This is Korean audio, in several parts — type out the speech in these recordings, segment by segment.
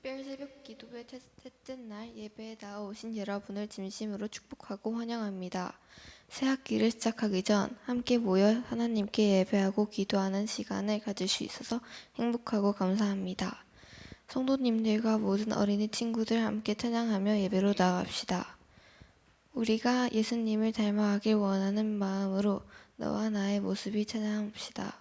특별 새벽 기도회 셋째 날 예배에 나와오신 여러분을 진심으로 축복하고 환영합니다. 새 학기를 시작하기 전 함께 모여 하나님께 예배하고 기도하는 시간을 가질 수 있어서 행복하고 감사합니다. 성도님들과 모든 어린이 친구들 함께 찬양하며 예배로 나아갑시다. 우리가 예수님을 닮아가길 원하는 마음으로 너와 나의 모습이 찬양합시다.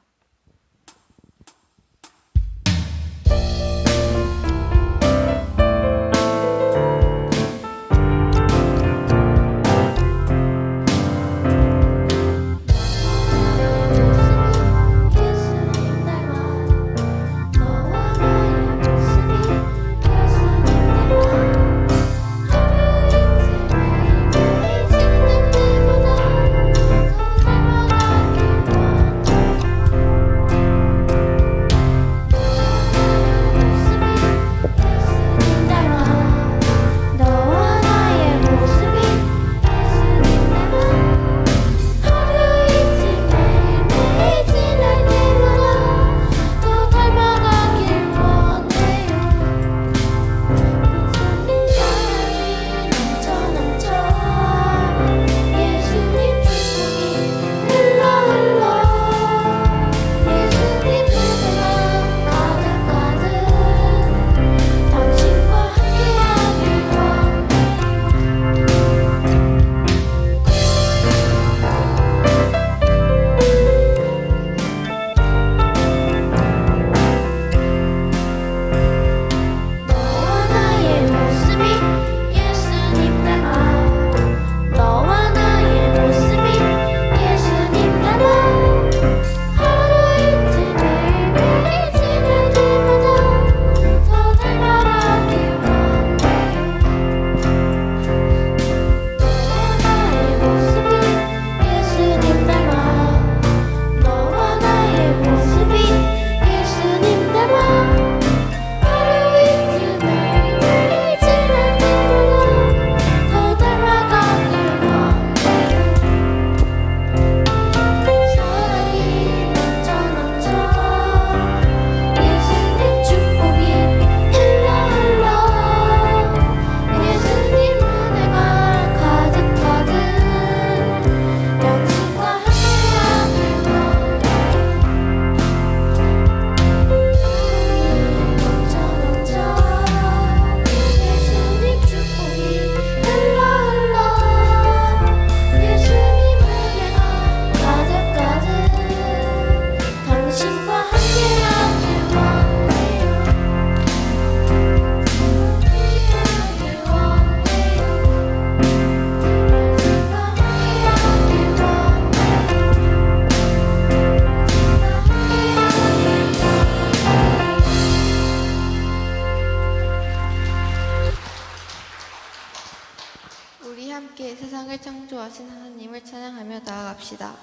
우리 함께 세상을 창조하신 하나님을 찬양하며 나아갑시다.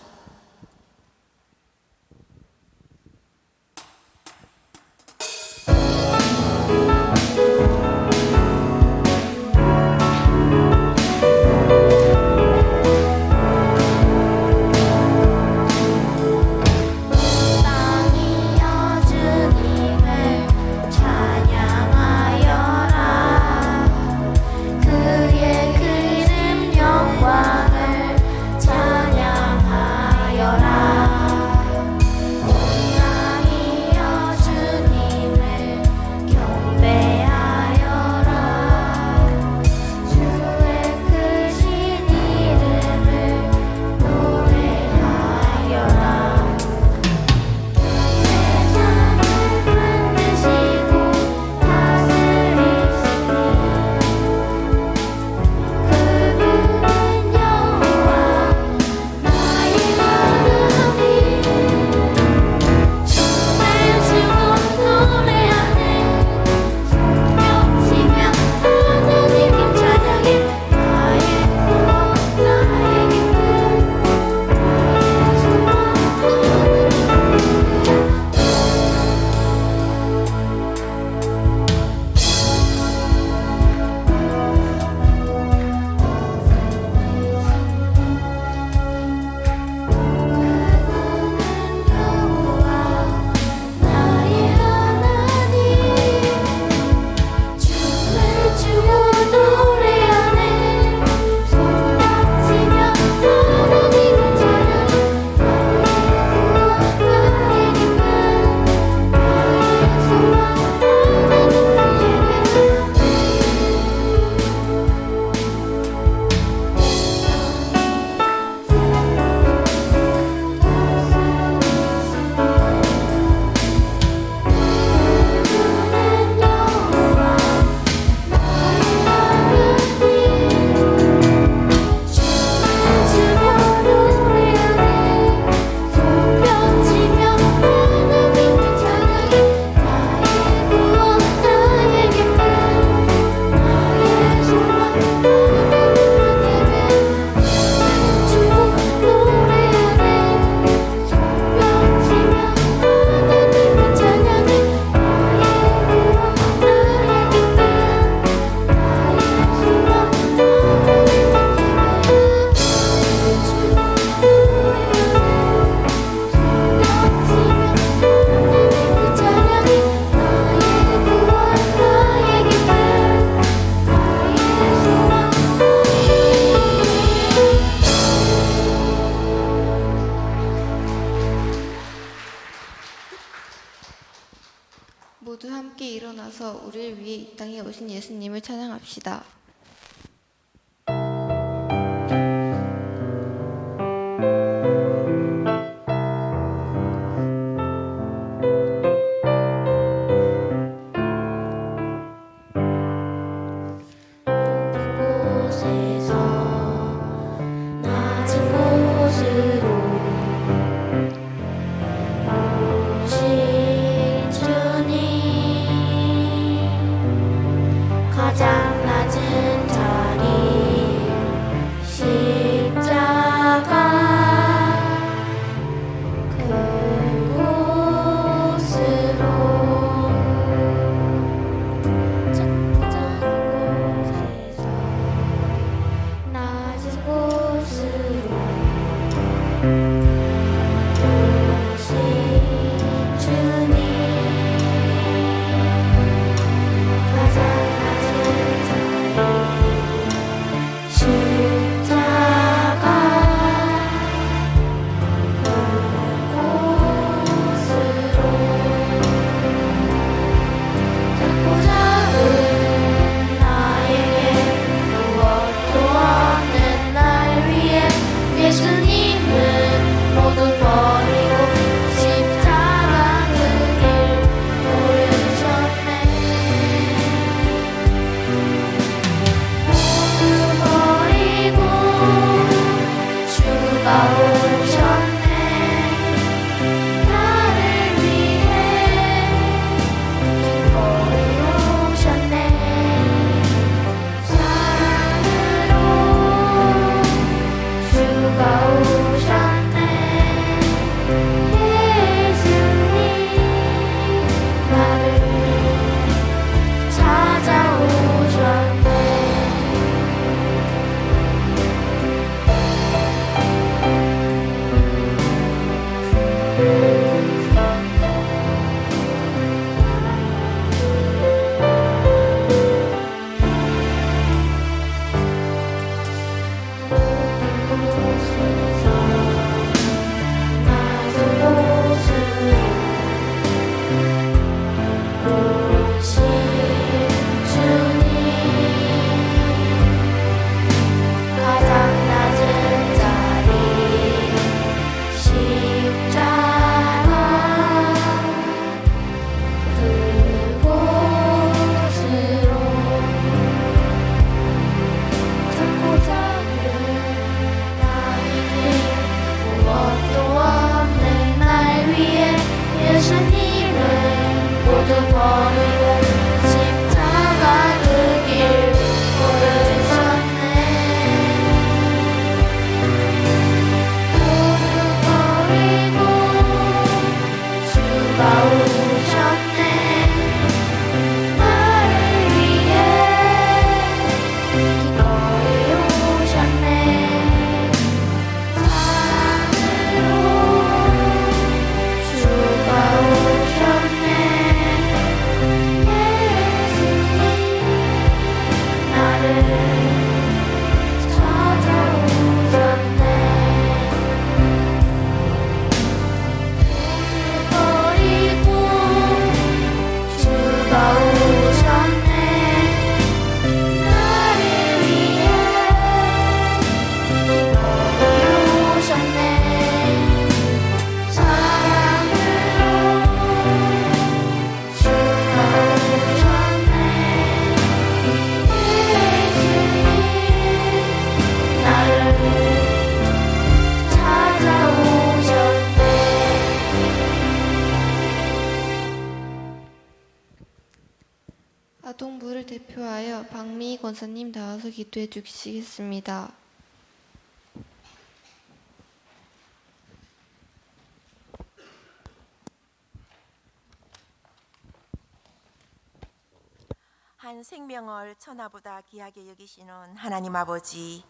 그의 그 이름 영광을 찬양하 모두 함께 일어나서 우리를 위해 이 땅에 오신 예수님을 찬양합시다. 가장 낮은 자리 십자가 그곳으로 작은 곳에서 낮은 곳으로 오신 주님 가장 십자가 그곳으로 작고 작은 나에게 무엇도 없는 날 위해 예수님은 모두 버리고 십자가 그 길 오르셨네. 버리고 주가 오셨네. 나를 위해 기꺼이 오셨네. 사랑으로 주가 오셨네. 예수님 나를 찾아오셨네. 가장 낮은 자리 십자가 그곳으로 작고 작은 나에게 무엇도 없는 날 위해 예수님은 모두 버리고 십자가 그 길 오르셨네. 모두 버리고 주가 오셨네. 나를 위해 기꺼이 오셨네. 사랑으로 주가 오셨네. 예수님 나를 찾아오셨네. 모두 버리고 주가 오셨네. 나를 위해 기꺼이 오셨네. 사랑으로 주가 오셨네. 예수님 나를 찾아오셨네. 아동부를 대표하여 박미희 권사님 나와서 기도해 주시겠습니다. 한 생명을 천하보다 귀하게 여기시는 하나님 아버지,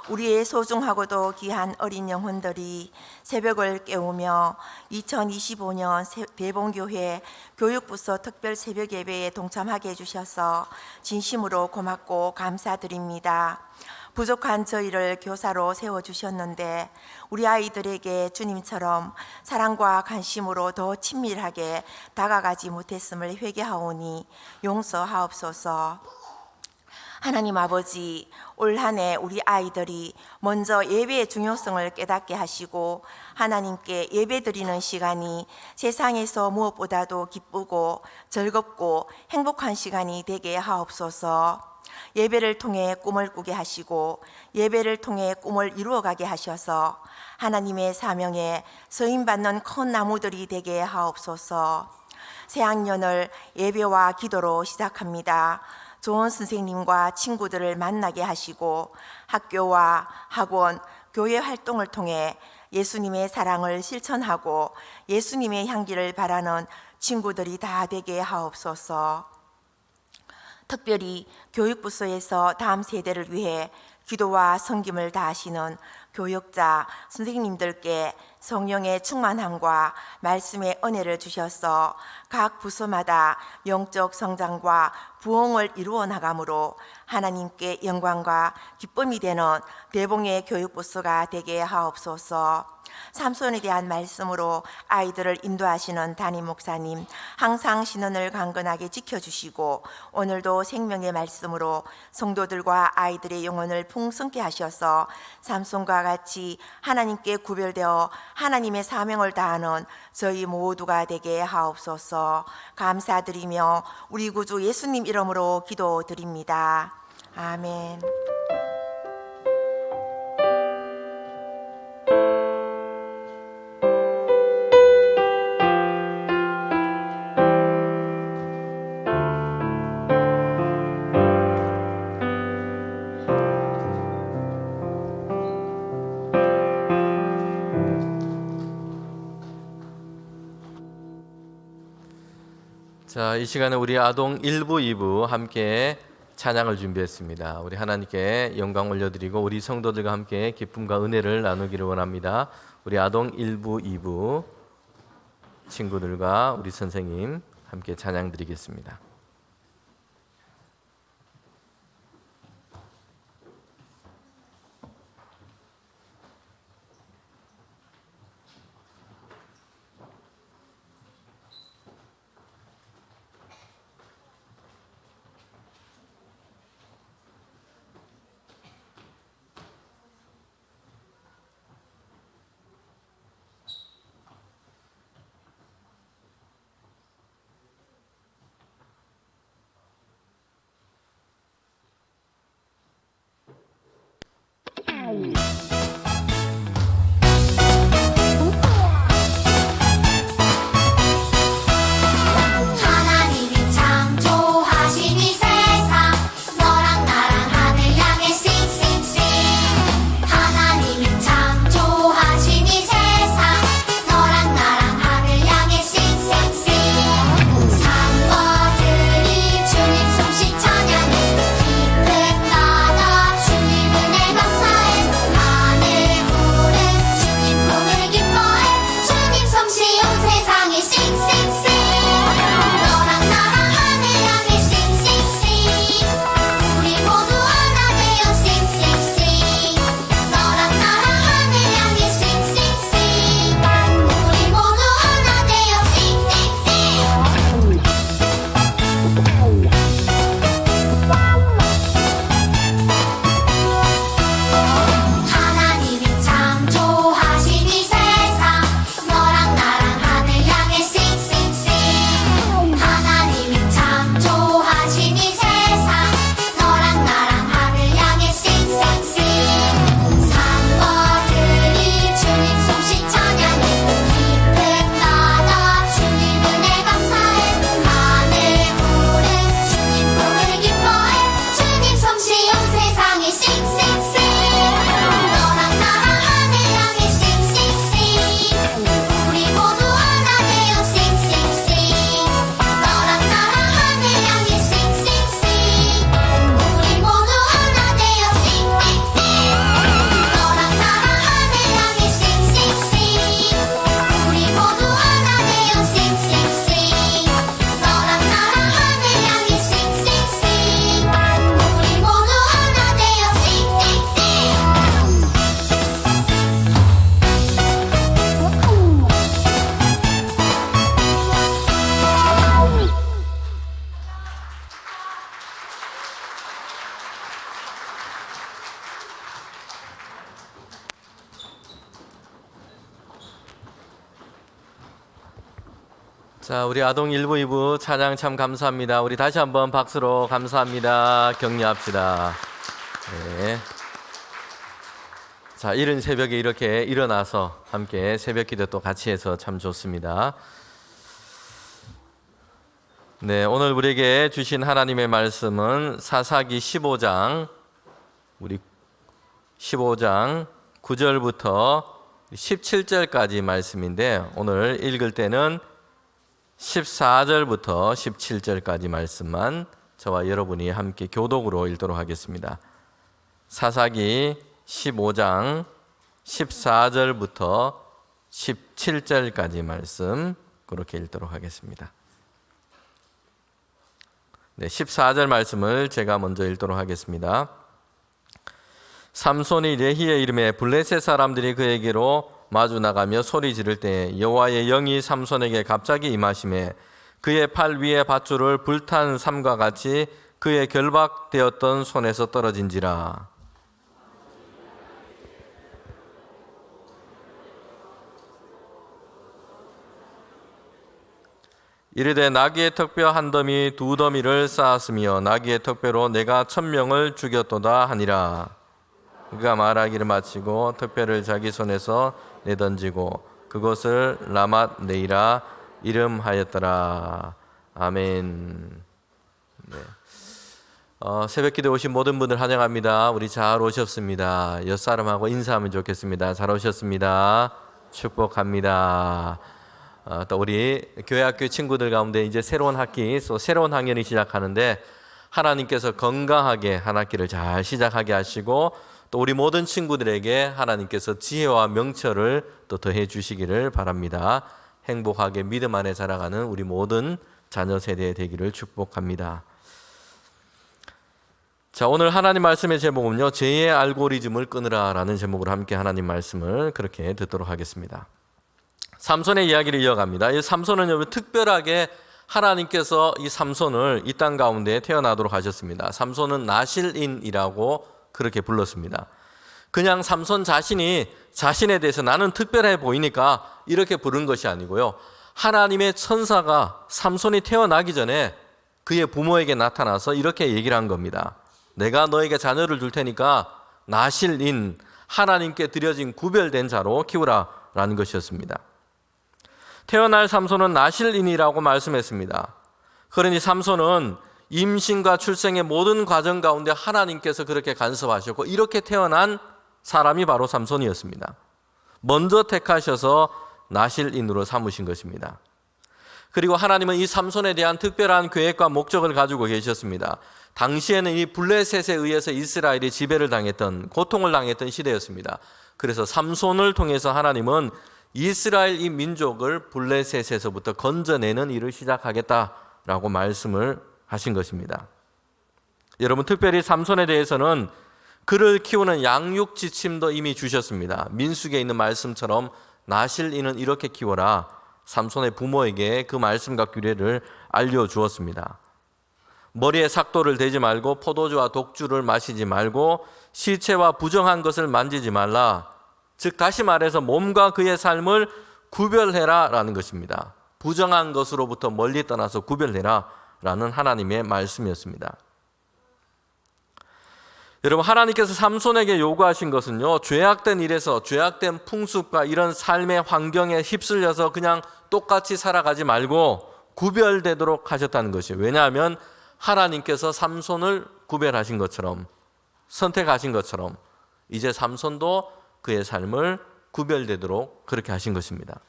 우리의 소중하고도 귀한 어린 영혼들이 새벽을 깨우며 2025년 대봉교회 교육부서 특별 새벽 예배에 동참하게 해주셔서 진심으로 고맙고 감사드립니다. 부족한 저희를 교사로 세워주셨는데 우리 아이들에게 주님처럼 사랑과 관심으로 더 친밀하게 다가가지 못했음을 회개하오니 용서하옵소서. 하나님 아버지, 올 한 해 우리 아이들이 먼저 예배의 중요성을 깨닫게 하시고 하나님께 예배드리는 시간이 세상에서 무엇보다도 기쁘고 즐겁고 행복한 시간이 되게 하옵소서. 예배를 통해 꿈을 꾸게 하시고 예배를 통해 꿈을 이루어가게 하셔서 하나님의 사명에 서임받는 큰 나무들이 되게 하옵소서. 새학년을 예배와 기도로 시작합니다. 좋은 선생님과 친구들을 만나게 하시고 학교와 학원, 교회 활동을 통해 예수님의 사랑을 실천하고 예수님의 향기를 바라는 친구들이 다 되게 하옵소서. 특별히 교육부서에서 다음 세대를 위해 기도와 섬김을 다하시는 교육자, 선생님들께 성령의 충만함과 말씀의 은혜를 주셔서 각 부서마다 영적 성장과 부흥을 이루어 나가므로 하나님께 영광과 기쁨이 되는 대봉의 교육부서가 되게 하옵소서. 삼손에 대한 말씀으로 아이들을 인도하시는 담임 목사님, 항상 신원을 강건하게 지켜주시고 오늘도 생명의 말씀으로 성도들과 아이들의 영혼을 풍성케 하셔서 삼손과 같이 하나님께 구별되어 하나님의 사명을 다하는 저희 모두가 되게 하옵소서. 감사드리며 우리 구주 예수님 이름으로 기도드립니다. 아멘. 자, 이 시간에 우리 아동 1부, 2부 함께 찬양을 준비했습니다. 우리 하나님께 영광 올려드리고 우리 성도들과 함께 기쁨과 은혜를 나누기를 원합니다. 우리 아동 1부, 2부 친구들과 우리 선생님 함께 찬양 드리겠습니다. 자, 우리 아동 1부, 2부 찬양 참 감사합니다. 우리 다시 한번 박수로 감사합니다. 격려합시다. 네. 자, 이른 새벽에 이렇게 일어나서 함께 새벽 기도 또 같이 해서 참 좋습니다. 네, 오늘 우리에게 주신 하나님의 말씀은 사사기 15장, 우리 15장 9절부터 17절까지 말씀인데, 오늘 읽을 때는 14절부터 17절까지 말씀만 저와 여러분이 함께 교독으로 읽도록 하겠습니다. 사사기 15장 14절부터 17절까지 말씀 그렇게 읽도록 하겠습니다. 네, 14절 말씀을 제가 먼저 읽도록 하겠습니다. 삼손이 레히의 이름에 블레셋 사람들이 그에게로 마주 나가며 소리 지를 때 여호와의 영이 삼손에게 갑자기 임하심에 그의 팔 위에 밧줄을 불탄 삼과 같이 그의 결박되었던 손에서 떨어진지라. 이르되 나귀의 턱뼈 한 더미 두 더미를 쌓았으며 나귀의 턱뼈로 내가 1000명을 죽였도다 하니라. 그가 말하기를 마치고 턱뼈를 자기 손에서 내던지고 그것을 라맛 네이라 이름하였더라. 아멘. 네. 새벽기도에 오신 모든 분들 환영합니다. 우리 잘 오셨습니다. 옆사람하고 인사하면 좋겠습니다. 잘 오셨습니다. 축복합니다. 또 우리 교회학교 친구들 가운데 이제 새로운 학기, 또 새로운 학년이 시작하는데 하나님께서 건강하게 한 학기를 잘 시작하게 하시고 또 우리 모든 친구들에게 하나님께서 지혜와 명철을 또 더해 주시기를 바랍니다. 행복하게 믿음 안에 자라가는 우리 모든 자녀 세대 되기를 축복합니다. 자, 오늘 하나님 말씀의 제목은요, 죄의 알고리즘을 끊으라라는 제목으로 함께 하나님 말씀을 그렇게 듣도록 하겠습니다. 삼손의 이야기를 이어갑니다. 이 삼손은 특별하게 하나님께서 이 삼손을 이 땅 가운데 태어나도록 하셨습니다. 삼손은 나실인이라고 그렇게 불렀습니다. 그냥 삼손 자신이 자신에 대해서 나는 특별해 보이니까 이렇게 부른 것이 아니고요. 하나님의 천사가 삼손이 태어나기 전에 그의 부모에게 나타나서 이렇게 얘기를 한 겁니다. 내가 너에게 자녀를 줄 테니까 나실인, 하나님께 드려진 구별된 자로 키우라 라는 것이었습니다. 태어날 삼손은 나실인이라고 말씀했습니다. 그러니 삼손은 임신과 출생의 모든 과정 가운데 하나님께서 그렇게 간섭하셨고 이렇게 태어난 사람이 바로 삼손이었습니다. 먼저 택하셔서 나실인으로 삼으신 것입니다. 그리고 하나님은 이 삼손에 대한 특별한 계획과 목적을 가지고 계셨습니다. 당시에는 이 블레셋에 의해서 이스라엘이 지배를 당했던, 고통을 당했던 시대였습니다. 그래서 삼손을 통해서 하나님은 이스라엘 이 민족을 블레셋에서부터 건져내는 일을 시작하겠다라고 말씀을 하신 것입니다. 여러분, 특별히 삼손에 대해서는 그를 키우는 양육 지침도 이미 주셨습니다. 민수기에 있는 말씀처럼 나실인은 이렇게 키워라. 삼손의 부모에게 그 말씀과 규례를 알려주었습니다. 머리에 삭도를 대지 말고 포도주와 독주를 마시지 말고 시체와 부정한 것을 만지지 말라. 즉 다시 말해서 몸과 그의 삶을 구별해라 라는 것입니다. 부정한 것으로부터 멀리 떠나서 구별해라 라는 하나님의 말씀이었습니다. 여러분, 하나님께서 삼손에게 요구하신 것은요, 죄악된 일에서, 죄악된 풍습과 이런 삶의 환경에 휩쓸려서 그냥 똑같이 살아가지 말고 구별되도록 하셨다는 것이에요. 왜냐하면 하나님께서 삼손을 구별하신 것처럼, 선택하신 것처럼 이제 삼손도 그의 삶을 구별되도록 그렇게 하신 것입니다.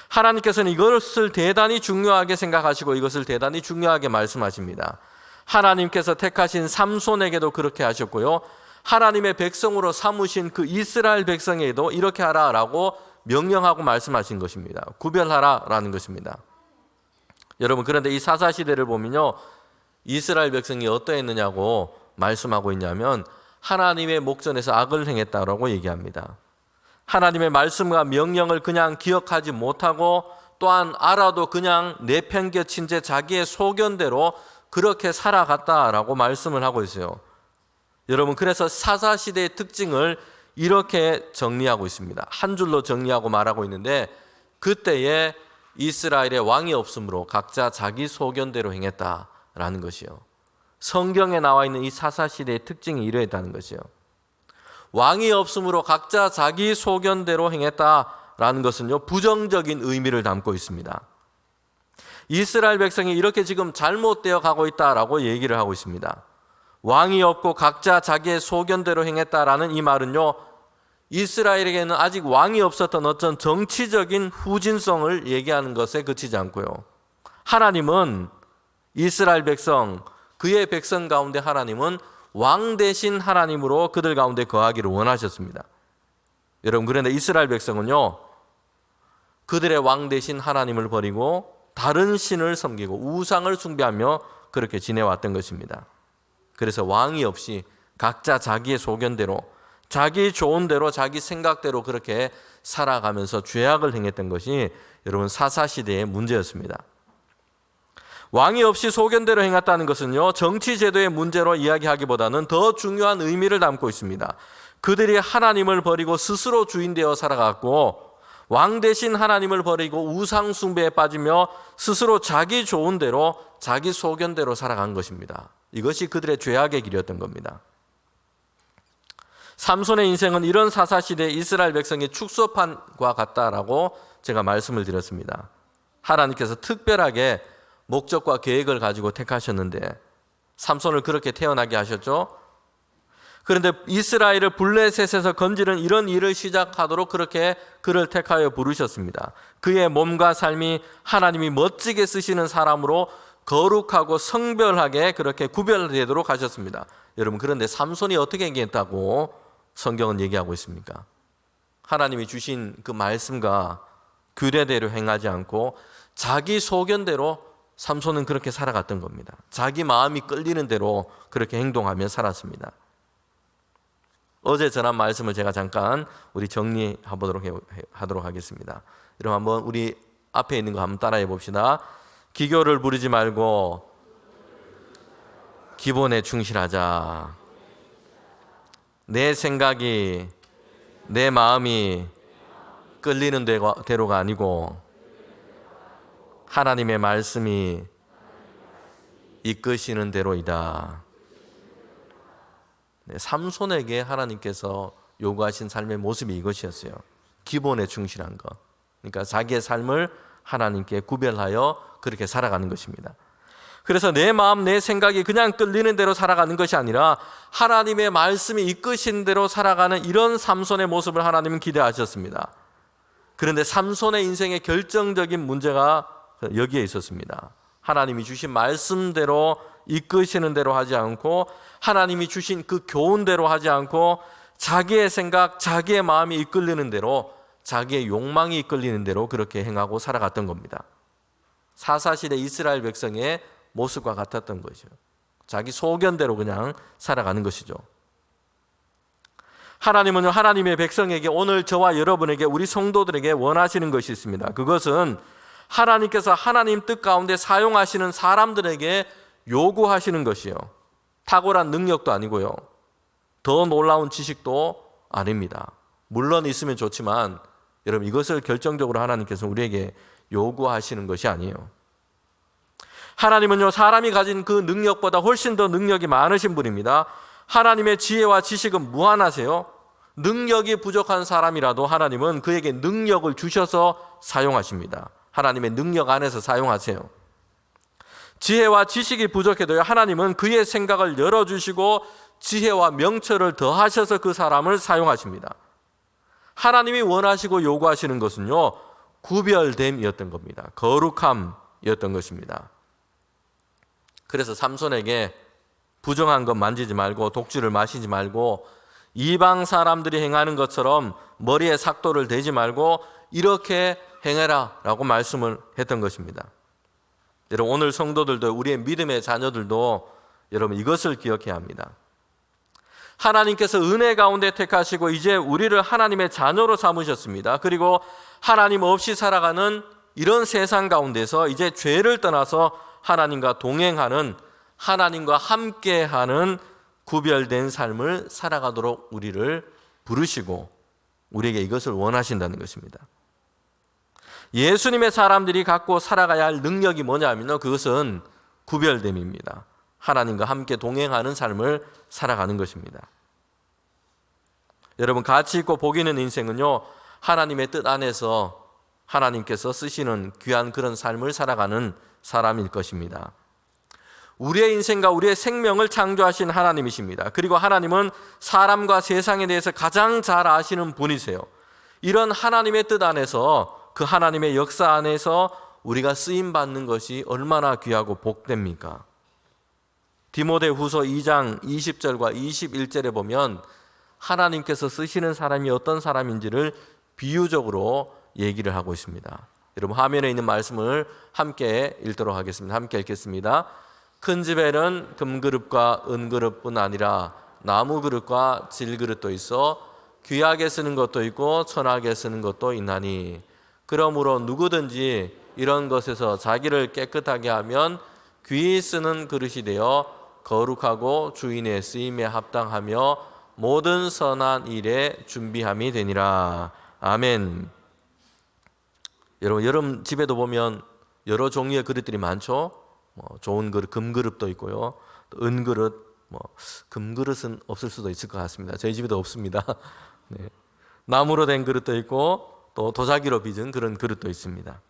하나님께서는 이것을 대단히 중요하게 생각하시고 이것을 대단히 중요하게 말씀하십니다. 하나님께서 택하신 삼손에게도 그렇게 하셨고요, 하나님의 백성으로 삼으신 그 이스라엘 백성에게도 이렇게 하라라고 명령하고 말씀하신 것입니다. 구별하라라는 것입니다. 여러분, 그런데 이 사사시대를 보면요, 이스라엘 백성이 어떠했느냐고 말씀하고 있냐면 하나님의 목전에서 악을 행했다라고 얘기합니다. 하나님의 말씀과 명령을 그냥 기억하지 못하고 또한 알아도 그냥 내팽개친 채 자기의 소견대로 그렇게 살아갔다라고 말씀을 하고 있어요. 여러분, 그래서 사사시대의 특징을 이렇게 정리하고 있습니다. 한 줄로 정리하고 말하고 있는데, 그때에 이스라엘의 왕이 없으므로 각자 자기 소견대로 행했다라는 것이요. 성경에 나와 있는 이 사사시대의 특징이 이러했다는 것이요. 왕이 없으므로 각자 자기 소견대로 행했다라는 것은요, 부정적인 의미를 담고 있습니다. 이스라엘 백성이 이렇게 지금 잘못되어 가고 있다라고 얘기를 하고 있습니다. 왕이 없고 각자 자기의 소견대로 행했다라는 이 말은요, 이스라엘에게는 아직 왕이 없었던 어떤 정치적인 후진성을 얘기하는 것에 그치지 않고요. 하나님은 이스라엘 백성, 그의 백성 가운데 하나님은 왕 대신 하나님으로 그들 가운데 거하기를 원하셨습니다. 여러분, 그런데 이스라엘 백성은요, 그들의 왕 대신 하나님을 버리고 다른 신을 섬기고 우상을 숭배하며 그렇게 지내왔던 것입니다. 그래서 왕이 없이 각자 자기의 소견대로, 자기 좋은 대로, 자기 생각대로 그렇게 살아가면서 죄악을 행했던 것이 여러분 사사시대의 문제였습니다. 왕이 없이 소견대로 행했다는 것은요, 정치 제도의 문제로 이야기하기보다는 더 중요한 의미를 담고 있습니다. 그들이 하나님을 버리고 스스로 주인되어 살아갔고, 왕 대신 하나님을 버리고 우상 숭배에 빠지며 스스로 자기 좋은 대로, 자기 소견대로 살아간 것입니다. 이것이 그들의 죄악의 길이었던 겁니다. 삼손의 인생은 이런 사사시대 이스라엘 백성의 축소판과 같다라고 제가 말씀을 드렸습니다. 하나님께서 특별하게 목적과 계획을 가지고 택하셨는데 삼손을 그렇게 태어나게 하셨죠. 그런데 이스라엘을 블레셋에서 건지는 이런 일을 시작하도록 그렇게 그를 택하여 부르셨습니다. 그의 몸과 삶이 하나님이 멋지게 쓰시는 사람으로 거룩하고 성별하게 그렇게 구별되도록 하셨습니다. 여러분, 그런데 삼손이 어떻게 행했다고 성경은 얘기하고 있습니까? 하나님이 주신 그 말씀과 규례대로 행하지 않고 자기 소견대로 삼손은 그렇게 살아갔던 겁니다. 자기 마음이 끌리는 대로 그렇게 행동하며 살았습니다. 어제 전한 말씀을 제가 잠깐 우리 정리하도록 하겠습니다. 여러분, 한번 우리 앞에 있는 거 한번 따라해 봅시다. 기교를 부리지 말고 기본에 충실하자. 내 생각이, 내 마음이 끌리는 대로가 아니고 하나님의 말씀이 이끄시는 대로이다. 네, 삼손에게 하나님께서 요구하신 삶의 모습이 이것이었어요. 기본에 충실한 것. 그러니까 자기의 삶을 하나님께 구별하여 그렇게 살아가는 것입니다. 그래서 내 마음, 내 생각이 그냥 끌리는 대로 살아가는 것이 아니라 하나님의 말씀이 이끄신 대로 살아가는 이런 삼손의 모습을 하나님은 기대하셨습니다. 그런데 삼손의 인생의 결정적인 문제가 여기에 있었습니다. 하나님이 주신 말씀대로 이끄시는 대로 하지 않고 하나님이 주신 그 교훈대로 하지 않고 자기의 생각, 자기의 마음이 이끌리는 대로, 자기의 욕망이 이끌리는 대로 그렇게 행하고 살아갔던 겁니다. 사사시대 이스라엘 백성의 모습과 같았던 거죠. 자기 소견대로 그냥 살아가는 것이죠. 하나님은 하나님의 백성에게, 오늘 저와 여러분에게, 우리 성도들에게 원하시는 것이 있습니다. 그것은 하나님께서 하나님 뜻 가운데 사용하시는 사람들에게 요구하시는 것이요, 탁월한 능력도 아니고요, 더 놀라운 지식도 아닙니다. 물론 있으면 좋지만 여러분, 이것을 결정적으로 하나님께서 우리에게 요구하시는 것이 아니에요. 하나님은요, 사람이 가진 그 능력보다 훨씬 더 능력이 많으신 분입니다. 하나님의 지혜와 지식은 무한하세요. 능력이 부족한 사람이라도 하나님은 그에게 능력을 주셔서 사용하십니다. 하나님의 능력 안에서 사용하세요. 지혜와 지식이 부족해도요, 하나님은 그의 생각을 열어주시고 지혜와 명철을 더하셔서 그 사람을 사용하십니다. 하나님이 원하시고 요구하시는 것은요, 구별됨이었던 겁니다. 거룩함이었던 것입니다. 그래서 삼손에게 부정한 것 만지지 말고, 독주를 마시지 말고, 이방 사람들이 행하는 것처럼 머리에 삭도를 대지 말고 이렇게 행해라 라고 말씀을 했던 것입니다. 여러분, 오늘 성도들도, 우리의 믿음의 자녀들도 여러분, 이것을 기억해야 합니다. 하나님께서 은혜 가운데 택하시고 이제 우리를 하나님의 자녀로 삼으셨습니다. 그리고 하나님 없이 살아가는 이런 세상 가운데서 이제 죄를 떠나서 하나님과 동행하는, 하나님과 함께하는 구별된 삶을 살아가도록 우리를 부르시고 우리에게 이것을 원하신다는 것입니다. 예수님의 사람들이 갖고 살아가야 할 능력이 뭐냐면요, 그것은 구별됨입니다. 하나님과 함께 동행하는 삶을 살아가는 것입니다. 여러분, 가치 있고 복 있는 인생은요, 하나님의 뜻 안에서 하나님께서 쓰시는 귀한 그런 삶을 살아가는 사람일 것입니다. 우리의 인생과 우리의 생명을 창조하신 하나님이십니다. 그리고 하나님은 사람과 세상에 대해서 가장 잘 아시는 분이세요. 이런 하나님의 뜻 안에서, 그 하나님의 역사 안에서 우리가 쓰임받는 것이 얼마나 귀하고 복됩니까? 디모데후서 2장 20절과 21절에 보면 하나님께서 쓰시는 사람이 어떤 사람인지를 비유적으로 얘기를 하고 있습니다. 여러분, 화면에 있는 말씀을 함께 읽도록 하겠습니다. 함께 읽겠습니다. 큰 집에는 금그릇과 은그릇뿐 아니라 나무그릇과 질그릇도 있어 귀하게 쓰는 것도 있고 천하게 쓰는 것도 있나니, 그러므로 누구든지 이런 것에서 자기를 깨끗하게 하면 귀히 쓰는 그릇이 되어 거룩하고 주인의 쓰임에 합당하며 모든 선한 일에 준비함이 되니라. 아멘. 여러분 집에도 보면 여러 종류의 그릇들이 많죠. 좋은 그릇, 금그릇도 있고요. 또 은그릇, 금그릇은 없을 수도 있을 것 같습니다. 저희 집에도 없습니다. 네. 나무로 된 그릇도 있고 또 도자기로 빚은 그런 그릇도 있습니다.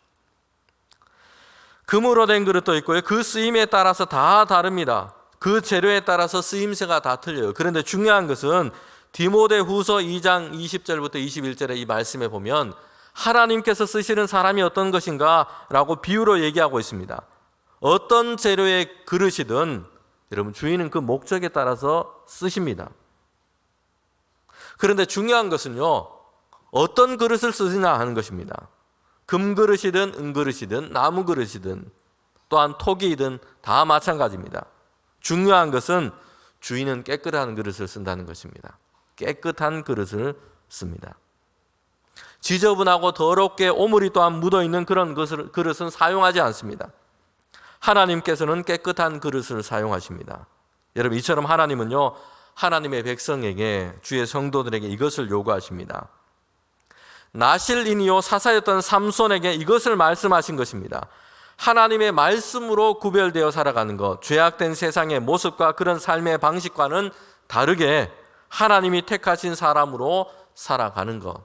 금으로 된 그릇도 있고요. 그 쓰임에 따라서 다 다릅니다. 그 재료에 따라서 쓰임새가 다 틀려요. 그런데 중요한 것은 디모데후서 2장 20절부터 21절의 이 말씀에 보면 하나님께서 쓰시는 사람이 어떤 것인가 라고 비유로 얘기하고 있습니다. 어떤 재료의 그릇이든 여러분, 주인은 그 목적에 따라서 쓰십니다. 그런데 중요한 것은요, 어떤 그릇을 쓰시냐 하는 것입니다. 금그릇이든 은그릇이든 나무그릇이든 또한 토기이든 다 마찬가지입니다. 중요한 것은 주인은 깨끗한 그릇을 쓴다는 것입니다. 깨끗한 그릇을 씁니다. 지저분하고 더럽게 오물이 또한 묻어있는 그런 그릇은 사용하지 않습니다. 하나님께서는 깨끗한 그릇을 사용하십니다. 여러분, 이처럼 하나님은요, 하나님의 백성에게, 주의 성도들에게 이것을 요구하십니다. 나실인이요 사사였던 삼손에게 이것을 말씀하신 것입니다. 하나님의 말씀으로 구별되어 살아가는 것, 죄악된 세상의 모습과 그런 삶의 방식과는 다르게 하나님이 택하신 사람으로 살아가는 것.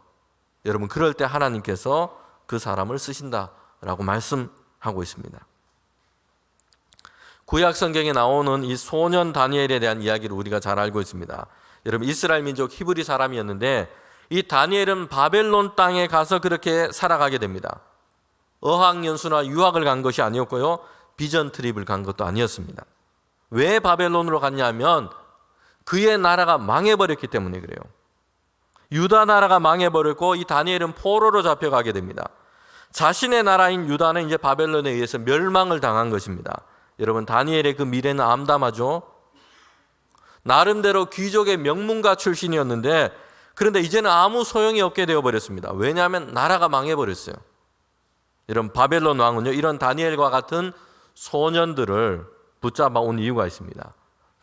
여러분, 그럴 때 하나님께서 그 사람을 쓰신다라고 말씀하고 있습니다. 구약 성경에 나오는 이 소년 다니엘에 대한 이야기를 우리가 잘 알고 있습니다. 여러분, 이스라엘 민족 히브리 사람이었는데 이 다니엘은 바벨론 땅에 가서 그렇게 살아가게 됩니다. 어학연수나 유학을 간 것이 아니었고요, 비전 트립을 간 것도 아니었습니다. 왜 바벨론으로 갔냐면 그의 나라가 망해버렸기 때문에 그래요. 유다 나라가 망해버렸고 이 다니엘은 포로로 잡혀가게 됩니다. 자신의 나라인 유다는 이제 바벨론에 의해서 멸망을 당한 것입니다. 여러분, 다니엘의 그 미래는 암담하죠. 나름대로 귀족의 명문가 출신이었는데 그런데 이제는 아무 소용이 없게 되어버렸습니다. 왜냐하면 나라가 망해버렸어요. 여러분, 바벨론 왕은요, 이런 다니엘과 같은 소년들을 붙잡아 온 이유가 있습니다.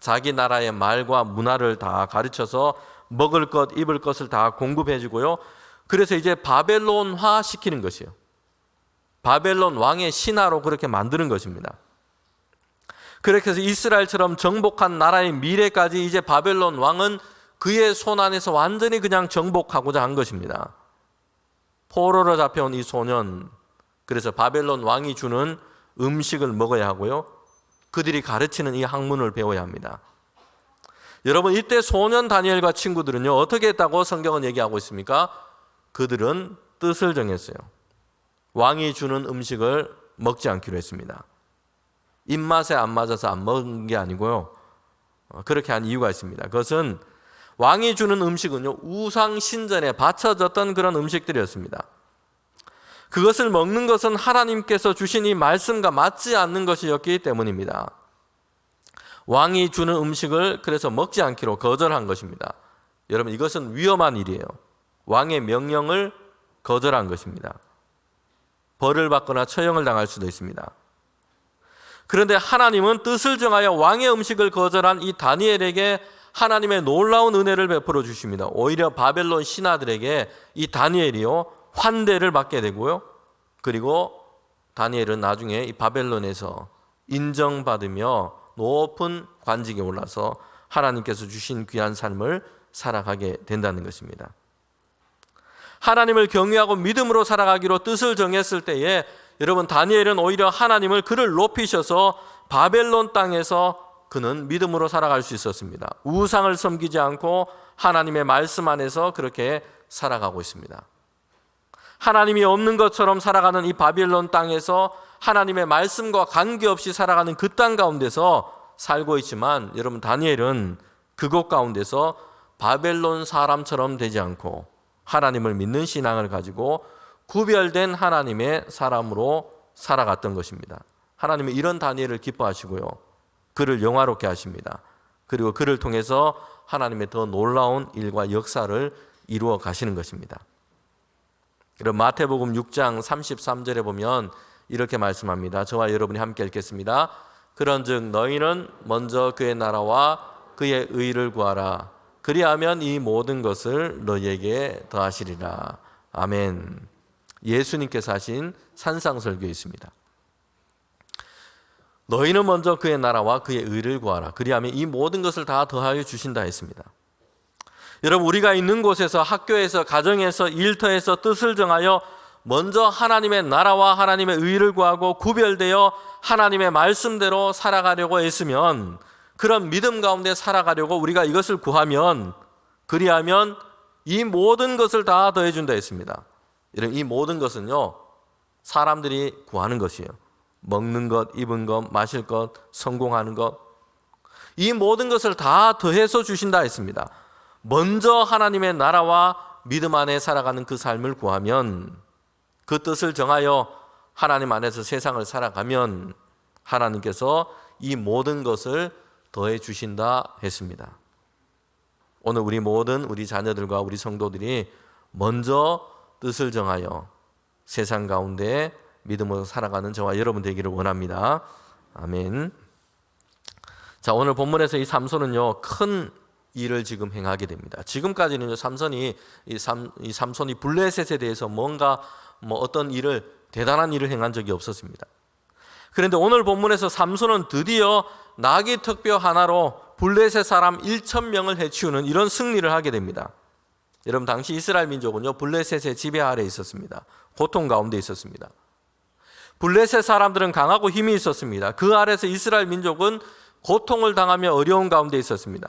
자기 나라의 말과 문화를 다 가르쳐서 먹을 것, 입을 것을 다 공급해 주고요. 그래서 이제 바벨론화 시키는 것이에요. 바벨론 왕의 신하로 그렇게 만드는 것입니다. 그렇게 해서 이스라엘처럼 정복한 나라의 미래까지 이제 바벨론 왕은 그의 손 안에서 완전히 그냥 정복하고자 한 것입니다. 포로로 잡혀온 이 소년, 그래서 바벨론 왕이 주는 음식을 먹어야 하고요, 그들이 가르치는 이 학문을 배워야 합니다. 여러분, 이때 소년 다니엘과 친구들은요, 어떻게 했다고 성경은 얘기하고 있습니까? 그들은 뜻을 정했어요. 왕이 주는 음식을 먹지 않기로 했습니다. 입맛에 안 맞아서 안 먹은 게 아니고요, 그렇게 한 이유가 있습니다. 그것은 왕이 주는 음식은요, 우상 신전에 바쳐졌던 그런 음식들이었습니다. 그것을 먹는 것은 하나님께서 주신 이 말씀과 맞지 않는 것이었기 때문입니다. 왕이 주는 음식을 그래서 먹지 않기로 거절한 것입니다. 여러분, 이것은 위험한 일이에요. 왕의 명령을 거절한 것입니다. 벌을 받거나 처형을 당할 수도 있습니다. 그런데 하나님은 뜻을 정하여 왕의 음식을 거절한 이 다니엘에게 하나님의 놀라운 은혜를 베풀어 주십니다. 오히려 바벨론 신하들에게 이 다니엘이요, 환대를 받게 되고요, 그리고 다니엘은 나중에 이 바벨론에서 인정받으며 높은 관직에 올라서 하나님께서 주신 귀한 삶을 살아가게 된다는 것입니다. 하나님을 경외하고 믿음으로 살아가기로 뜻을 정했을 때에 여러분, 다니엘은 오히려 하나님을 그를 높이셔서 바벨론 땅에서 그는 믿음으로 살아갈 수 있었습니다. 우상을 섬기지 않고 하나님의 말씀 안에서 그렇게 살아가고 있습니다. 하나님이 없는 것처럼 살아가는 이 바벨론 땅에서 하나님의 말씀과 관계없이 살아가는 그 땅 가운데서 살고 있지만, 여러분, 다니엘은 그곳 가운데서 바벨론 사람처럼 되지 않고 하나님을 믿는 신앙을 가지고 구별된 하나님의 사람으로 살아갔던 것입니다. 하나님은 이런 다니엘을 기뻐하시고요, 그를 영화롭게 하십니다. 그리고 그를 통해서 하나님의 더 놀라운 일과 역사를 이루어 가시는 것입니다. 그럼 마태복음 6장 33절에 보면 이렇게 말씀합니다. 저와 여러분이 함께 읽겠습니다. 그런즉 너희는 먼저 그의 나라와 그의 의를 구하라. 그리하면 이 모든 것을 너희에게 더하시리라. 아멘. 예수님께서 하신 산상설교에 있습니다. 너희는 먼저 그의 나라와 그의 의를 구하라. 그리하면 이 모든 것을 다 더하여 주신다 했습니다. 여러분, 우리가 있는 곳에서, 학교에서, 가정에서, 일터에서 뜻을 정하여 먼저 하나님의 나라와 하나님의 의를 구하고 구별되어 하나님의 말씀대로 살아가려고 했으면, 그런 믿음 가운데 살아가려고 우리가 이것을 구하면, 그리하면 이 모든 것을 다 더해준다 했습니다. 이 모든 것은요, 사람들이 구하는 것이에요. 먹는 것, 입은 것, 마실 것, 성공하는 것, 이 모든 것을 다 더해서 주신다 했습니다. 먼저 하나님의 나라와 믿음 안에 살아가는 그 삶을 구하면, 그 뜻을 정하여 하나님 안에서 세상을 살아가면 하나님께서 이 모든 것을 더해 주신다 했습니다. 오늘 우리 모든 우리 자녀들과 우리 성도들이 먼저 뜻을 정하여 세상 가운데 믿음으로 살아가는 저와 여러분 되기를 원합니다. 아멘. 자, 오늘 본문에서 이 삼손은요, 큰 일을 지금 행하게 됩니다. 지금까지는 삼손이 블레셋에 대해서 뭔가 어떤 대단한 일을 행한 적이 없었습니다. 그런데 오늘 본문에서 삼손은 드디어 나귀 턱뼈 하나로 블레셋 사람 1,000명을 해치우는 이런 승리를 하게 됩니다. 여러분, 당시 이스라엘 민족은요, 블레셋의 지배 아래 있었습니다. 고통 가운데 있었습니다. 블레셋 사람들은 강하고 힘이 있었습니다. 그 아래서 이스라엘 민족은 고통을 당하며 어려운 가운데 있었습니다.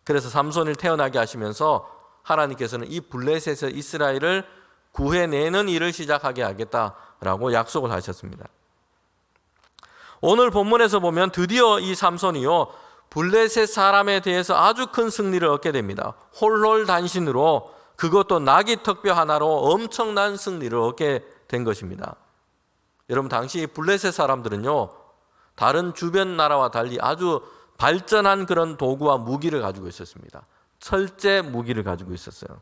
그래서 삼손을 태어나게 하시면서 하나님께서는 이 블레셋에서 이스라엘을 구해내는 일을 시작하게 하겠다라고 약속을 하셨습니다. 오늘 본문에서 보면 드디어 이 삼손이요, 블레셋 사람에 대해서 아주 큰 승리를 얻게 됩니다. 홀홀단신으로, 그것도 나귀 턱뼈 하나로 엄청난 승리를 얻게 된 것입니다. 여러분, 당시 블레셋 사람들은요, 다른 주변 나라와 달리 아주 발전한 그런 도구와 무기를 가지고 있었습니다. 철제 무기를 가지고 있었어요.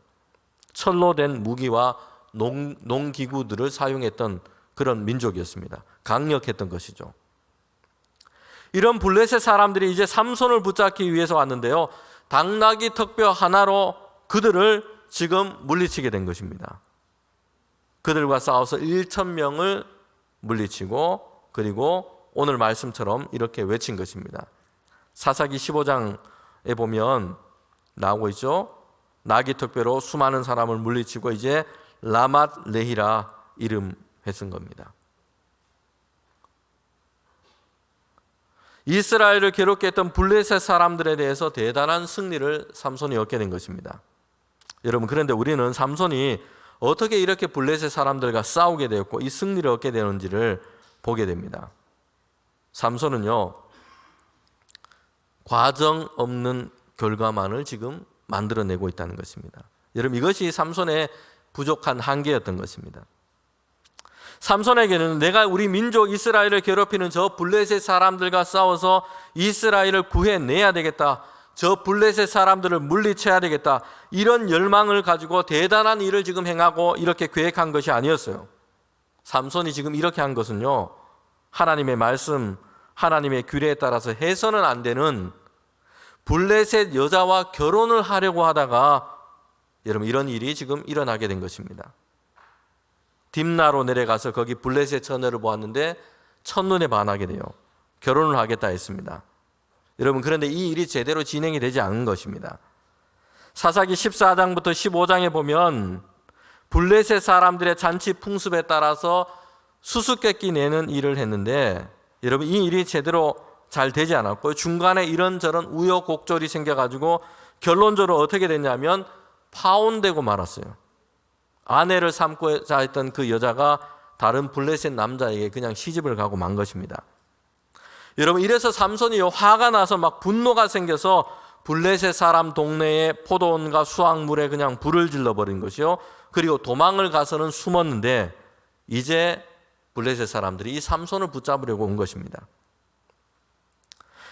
철로 된 무기와 농기구들을 사용했던 그런 민족이었습니다. 강력했던 것이죠. 이런 블레셋 사람들이 이제 삼손을 붙잡기 위해서 왔는데요, 당나귀 턱뼈 하나로 그들을 지금 물리치게 된 것입니다. 그들과 싸워서 1,000명을 물리치고, 그리고 오늘 말씀처럼 이렇게 외친 것입니다. 사사기 15장에 보면 나오고 있죠. 나귀 턱뼈로 수많은 사람을 물리치고 이제 라맛 레히라 이름했은 겁니다. 이스라엘을 괴롭게 했던 블레셋 사람들에 대해서 대단한 승리를 삼손이 얻게 된 것입니다. 여러분, 그런데 우리는 삼손이 어떻게 이렇게 블레셋 사람들과 싸우게 되었고 이 승리를 얻게 되는지를 보게 됩니다. 삼손은요, 과정 없는 결과만을 지금 만들어내고 있다는 것입니다. 여러분, 이것이 삼손의 부족한 한계였던 것입니다. 삼손에게는 내가 우리 민족 이스라엘을 괴롭히는 저 블레셋 사람들과 싸워서 이스라엘을 구해내야 되겠다, 저 블레셋 사람들을 물리쳐야 되겠다, 이런 열망을 가지고 대단한 일을 지금 행하고 이렇게 계획한 것이 아니었어요. 삼손이 지금 이렇게 한 것은요, 하나님의 말씀, 하나님의 규례에 따라서 해서는 안 되는 블레셋 여자와 결혼을 하려고 하다가 여러분 이런 일이 지금 일어나게 된 것입니다. 딥나로 내려가서 거기 블레셋 처녀를 보았는데 첫눈에 반하게 돼요. 결혼을 하겠다 했습니다. 여러분, 그런데 이 일이 제대로 진행이 되지 않은 것입니다. 사사기 14장부터 15장에 보면 블레셋 사람들의 잔치 풍습에 따라서 수수께끼 내는 일을 했는데, 여러분, 이 일이 제대로 잘 되지 않았고 중간에 이런저런 우여곡절이 생겨가지고 결론적으로 어떻게 됐냐면 파혼되고 말았어요. 아내를 삼고자 했던 그 여자가 다른 블레셋 남자에게 그냥 시집을 가고 만 것입니다. 여러분, 이래서 삼손이 화가 나서 막 분노가 생겨서 블레셋 사람 동네에 포도원과 수확물에 그냥 불을 질러버린 것이요. 그리고 도망을 가서는 숨었는데 이제 블레셋 사람들이 이 삼손을 붙잡으려고 온 것입니다.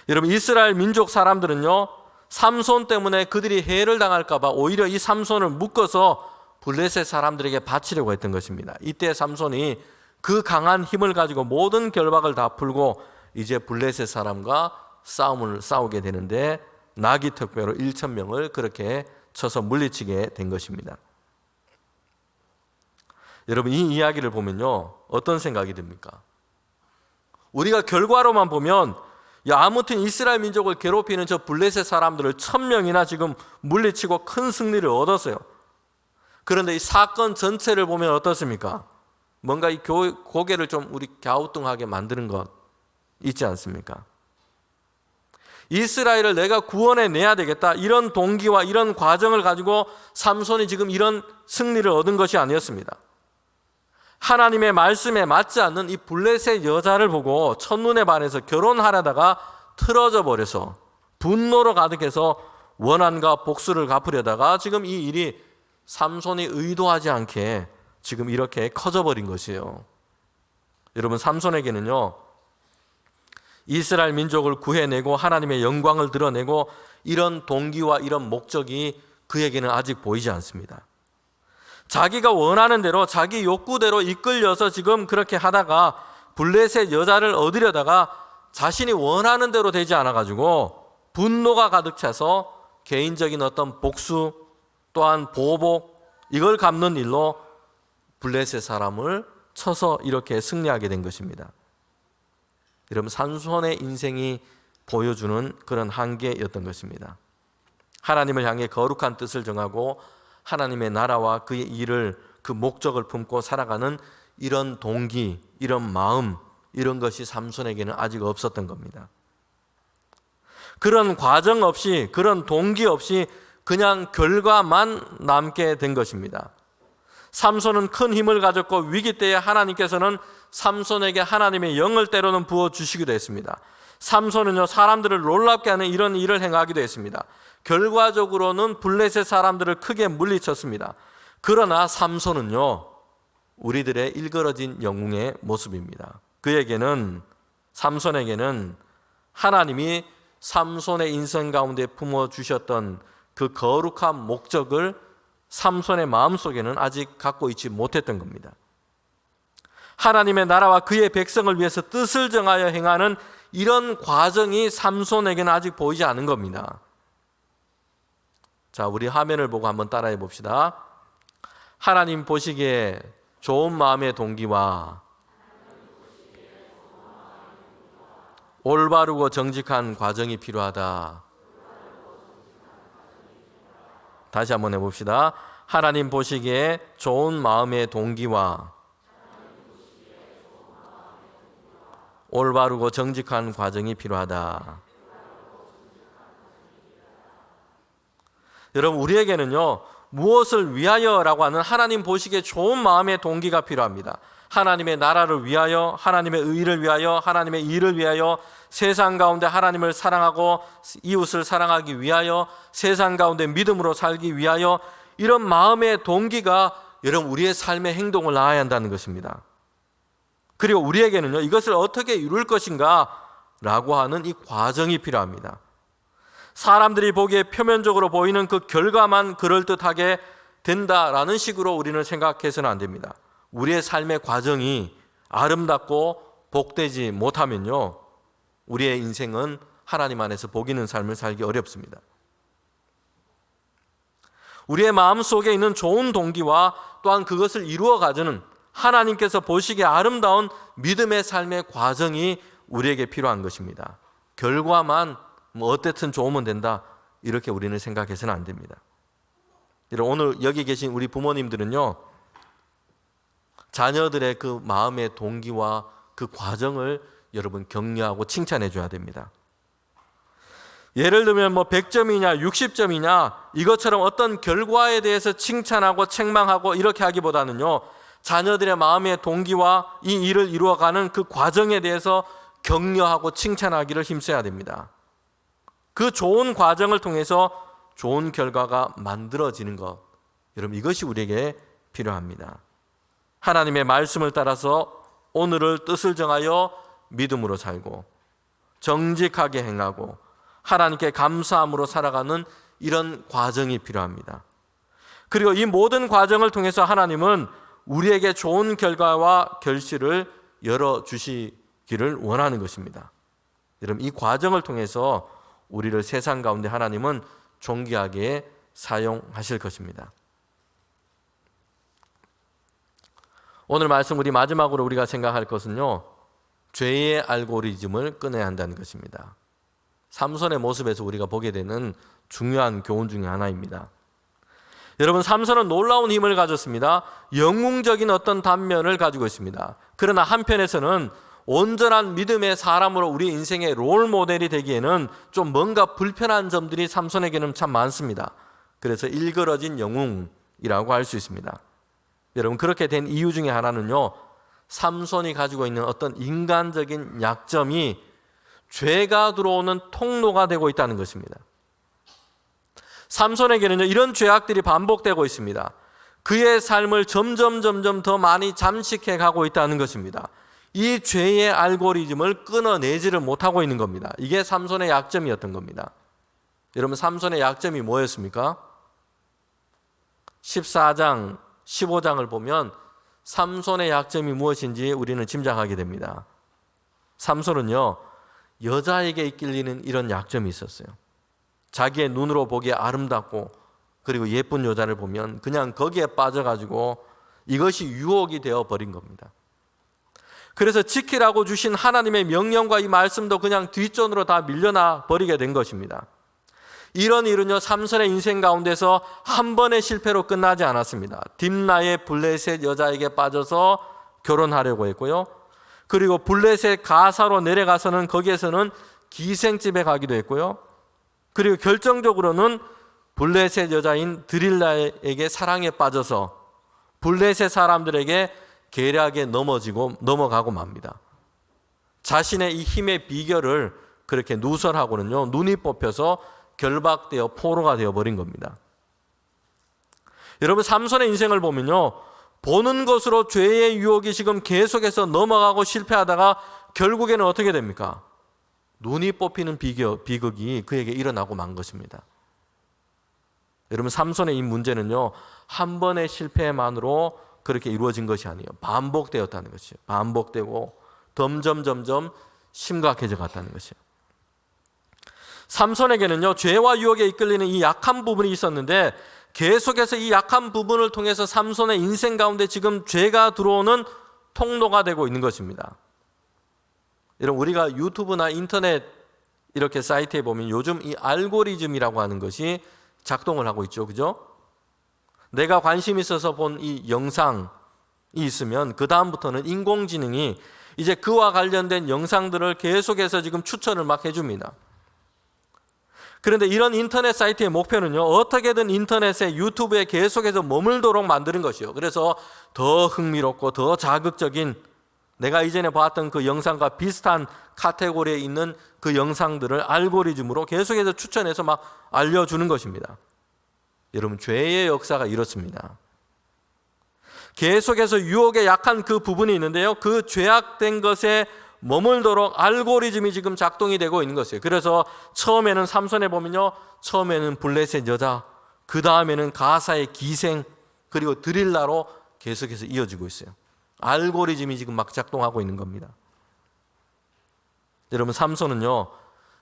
여러분, 이스라엘 민족 사람들은요, 삼손 때문에 그들이 해를 당할까 봐 오히려 이 삼손을 묶어서 블레셋 사람들에게 바치려고 했던 것입니다. 이때 삼손이 그 강한 힘을 가지고 모든 결박을 다 풀고 이제 블레셋 사람과 싸우게 되는데 나귀 특배로 1,000명을 그렇게 쳐서 물리치게 된 것입니다. 여러분, 이 이야기를 보면요, 어떤 생각이 듭니까? 우리가 결과로만 보면 아무튼 이스라엘 민족을 괴롭히는 저 블레셋 사람들을 1,000명이나 지금 물리치고 큰 승리를 얻었어요. 그런데 이 사건 전체를 보면 어떻습니까? 뭔가 이 고개를 좀 우리 갸우뚱하게 만드는 것 있지 않습니까? 이스라엘을 내가 구원해내야 되겠다, 이런 동기와 이런 과정을 가지고 삼손이 지금 이런 승리를 얻은 것이 아니었습니다. 하나님의 말씀에 맞지 않는 이 블레셋 여자를 보고 첫눈에 반해서 결혼하려다가 틀어져 버려서 분노로 가득해서 원한과 복수를 갚으려다가 지금 이 일이 삼손이 의도하지 않게 지금 이렇게 커져버린 것이에요. 여러분, 삼손에게는요, 이스라엘 민족을 구해내고 하나님의 영광을 드러내고 이런 동기와 이런 목적이 그에게는 아직 보이지 않습니다. 자기가 원하는 대로 자기 욕구대로 이끌려서 지금 그렇게 하다가 블레셋 여자를 얻으려다가 자신이 원하는 대로 되지 않아가지고 분노가 가득 차서 개인적인 어떤 복수 또한 보복, 이걸 갚는 일로 블레셋 사람을 쳐서 이렇게 승리하게 된 것입니다. 여러분, 삼손의 인생이 보여주는 그런 한계였던 것입니다. 하나님을 향해 거룩한 뜻을 정하고 하나님의 나라와 그의 일을, 그 목적을 품고 살아가는 이런 동기, 이런 마음, 이런 것이 삼손에게는 아직 없었던 겁니다. 그런 과정 없이, 그런 동기 없이 그냥 결과만 남게 된 것입니다. 삼손은 큰 힘을 가졌고 위기 때에 하나님께서는 삼손에게 하나님의 영을 때로는 부어주시기도 했습니다. 삼손은요, 사람들을 놀랍게 하는 이런 일을 행하기도 했습니다. 결과적으로는 블레셋 사람들을 크게 물리쳤습니다. 그러나 삼손은요, 우리들의 일그러진 영웅의 모습입니다. 삼손에게는 하나님이 삼손의 인생 가운데 품어주셨던 그 거룩한 목적을 삼손의 마음속에는 아직 갖고 있지 못했던 겁니다. 하나님의 나라와 그의 백성을 위해서 뜻을 정하여 행하는 이런 과정이 삼손에게는 아직 보이지 않은 겁니다. 자, 우리 화면을 보고 한번 따라해 봅시다. 하나님 보시기에 좋은 마음의 동기와 올바르고 정직한 과정이 필요하다. 다시 한번 해봅시다. 하나님 보시기에 좋은 마음의 동기와 올바르고 정직한 과정이 필요하다. 여러분, 우리에게는요, 무엇을 위하여라고 하는 하나님 보시기에 좋은 마음의 동기가 필요합니다. 하나님의 나라를 위하여, 하나님의 의를 위하여, 하나님의 일을 위하여, 세상 가운데 하나님을 사랑하고 이웃을 사랑하기 위하여, 세상 가운데 믿음으로 살기 위하여, 이런 마음의 동기가 여러분 우리의 삶의 행동을 낳아야 한다는 것입니다. 그리고 우리에게는요, 이것을 어떻게 이룰 것인가 라고 하는 이 과정이 필요합니다. 사람들이 보기에 표면적으로 보이는 그 결과만 그럴듯하게 된다라는 식으로 우리는 생각해서는 안 됩니다. 우리의 삶의 과정이 아름답고 복되지 못하면요, 우리의 인생은 하나님 안에서 복 있는 삶을 살기 어렵습니다. 우리의 마음속에 있는 좋은 동기와 또한 그것을 이루어 가자는 하나님께서 보시기에 아름다운 믿음의 삶의 과정이 우리에게 필요한 것입니다. 결과만 뭐 어쨌든 좋으면 된다, 이렇게 우리는 생각해서는 안 됩니다. 오늘 여기 계신 우리 부모님들은요, 자녀들의 그 마음의 동기와 그 과정을 여러분 격려하고 칭찬해 줘야 됩니다. 예를 들면 뭐 100점이냐 60점이냐 이것처럼 어떤 결과에 대해서 칭찬하고 책망하고 이렇게 하기보다는요, 자녀들의 마음의 동기와 이 일을 이루어가는 그 과정에 대해서 격려하고 칭찬하기를 힘써야 됩니다. 그 좋은 과정을 통해서 좋은 결과가 만들어지는 것, 여러분 이것이 우리에게 필요합니다. 하나님의 말씀을 따라서 오늘을 뜻을 정하여 믿음으로 살고 정직하게 행하고 하나님께 감사함으로 살아가는 이런 과정이 필요합니다. 그리고 이 모든 과정을 통해서 하나님은 우리에게 좋은 결과와 결실을 열어주시기를 원하는 것입니다. 여러분 이 과정을 통해서 우리를 세상 가운데 하나님은 존귀하게 사용하실 것입니다. 오늘 말씀 우리 마지막으로 우리가 생각할 것은요, 죄의 알고리즘을 끊어야 한다는 것입니다. 삼손의 모습에서 우리가 보게 되는 중요한 교훈 중에 하나입니다. 여러분, 삼손은 놀라운 힘을 가졌습니다. 영웅적인 어떤 단면을 가지고 있습니다. 그러나 한편에서는 온전한 믿음의 사람으로 우리 인생의 롤 모델이 되기에는 좀 뭔가 불편한 점들이 삼손에게는 참 많습니다. 그래서 일그러진 영웅이라고 할 수 있습니다. 여러분, 그렇게 된 이유 중에 하나는요, 삼손이 가지고 있는 어떤 인간적인 약점이 죄가 들어오는 통로가 되고 있다는 것입니다. 삼손에게는요, 이런 죄악들이 반복되고 있습니다. 그의 삶을 점점 더 많이 잠식해 가고 있다는 것입니다. 이 죄의 알고리즘을 끊어내지를 못하고 있는 겁니다. 이게 삼손의 약점이었던 겁니다. 여러분, 삼손의 약점이 뭐였습니까? 14장, 15장을 보면 삼손의 약점이 무엇인지 우리는 짐작하게 됩니다. 삼손은요, 여자에게 이끌리는 이런 약점이 있었어요. 자기의 눈으로 보기에 아름답고 그리고 예쁜 여자를 보면 그냥 거기에 빠져가지고 이것이 유혹이 되어버린 겁니다. 그래서 지키라고 주신 하나님의 명령과 이 말씀도 그냥 뒷전으로 다 밀려나 버리게 된 것입니다. 이런 일은요, 삼손의 인생 가운데서 한 번의 실패로 끝나지 않았습니다. 딥나의 블레셋 여자에게 빠져서 결혼하려고 했고요. 그리고 블레셋 가사로 내려가서는 거기에서는 기생집에 가기도 했고요. 그리고 결정적으로는 블레셋 여자인 드릴라에게 사랑에 빠져서 블레셋 사람들에게 계략에 넘어가고 맙니다. 자신의 이 힘의 비결을 그렇게 누설하고는요, 눈이 뽑혀서 결박되어 포로가 되어버린 겁니다. 여러분, 삼손의 인생을 보면요, 보는 것으로 죄의 유혹이 지금 계속해서 넘어가고 실패하다가 결국에는 어떻게 됩니까? 눈이 뽑히는 비극이 그에게 일어나고 만 것입니다. 여러분, 삼손의 이 문제는요, 한 번의 실패만으로 그렇게 이루어진 것이 아니에요. 반복되었다는 것이에요. 반복되고 점점 심각해져 갔다는 것이에요. 삼손에게는요, 죄와 유혹에 이끌리는 이 약한 부분이 있었는데 계속해서 이 약한 부분을 통해서 삼손의 인생 가운데 지금 죄가 들어오는 통로가 되고 있는 것입니다. 여러분, 우리가 유튜브나 인터넷 이렇게 사이트에 보면 요즘 이 알고리즘이라고 하는 것이 작동을 하고 있죠. 그죠? 내가 관심 있어서 본 이 영상이 있으면 그 다음부터는 인공지능이 이제 그와 관련된 영상들을 계속해서 지금 추천을 막 해줍니다. 그런데 이런 인터넷 사이트의 목표는요, 어떻게든 인터넷에 유튜브에 계속해서 머물도록 만드는 것이요. 그래서 더 흥미롭고 더 자극적인, 내가 이전에 봤던 그 영상과 비슷한 카테고리에 있는 그 영상들을 알고리즘으로 계속해서 추천해서 막 알려주는 것입니다. 여러분, 죄의 역사가 이렇습니다. 계속해서 유혹에 약한 그 부분이 있는데요, 그 죄악된 것에 머물도록 알고리즘이 지금 작동이 되고 있는 것이에요. 그래서 처음에는 삼손에 보면요, 처음에는 블레셋 여자, 그 다음에는 가사의 기생, 그리고 드릴라로 계속해서 이어지고 있어요. 알고리즘이 지금 막 작동하고 있는 겁니다. 여러분, 삼손은요,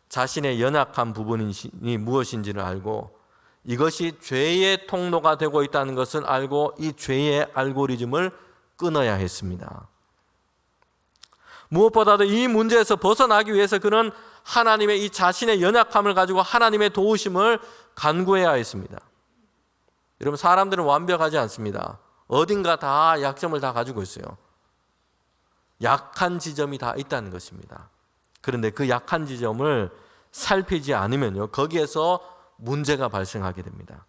자신의 연약한 부분이 무엇인지를 알고 이것이 죄의 통로가 되고 있다는 것을 알고 이 죄의 알고리즘을 끊어야 했습니다. 무엇보다도 이 문제에서 벗어나기 위해서 그는 하나님의 이 자신의 연약함을 가지고 하나님의 도우심을 간구해야 했습니다. 여러분, 사람들은 완벽하지 않습니다. 어딘가 다 약점을 다 가지고 있어요. 약한 지점이 다 있다는 것입니다. 그런데 그 약한 지점을 살피지 않으면요, 거기에서 문제가 발생하게 됩니다.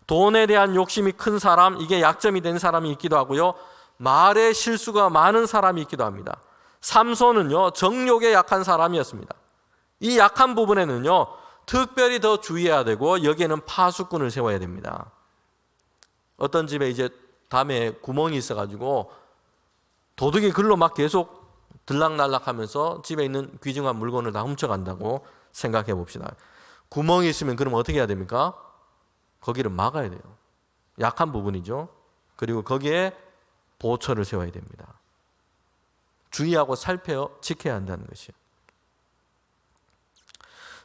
돈에 대한 욕심이 큰 사람, 이게 약점이 된 사람이 있기도 하고요, 말에 실수가 많은 사람이 있기도 합니다. 삼손은요, 정욕에 약한 사람이었습니다. 이 약한 부분에는요, 특별히 더 주의해야 되고, 여기에는 파수꾼을 세워야 됩니다. 어떤 집에 이제 담에 구멍이 있어가지고 도둑이 글로 막 계속 들락날락하면서 집에 있는 귀중한 물건을 다 훔쳐간다고 생각해 봅시다. 구멍이 있으면 그럼 어떻게 해야 됩니까? 거기를 막아야 돼요. 약한 부분이죠. 그리고 거기에 보초를 세워야 됩니다. 주의하고 살펴 지켜야 한다는 것이요.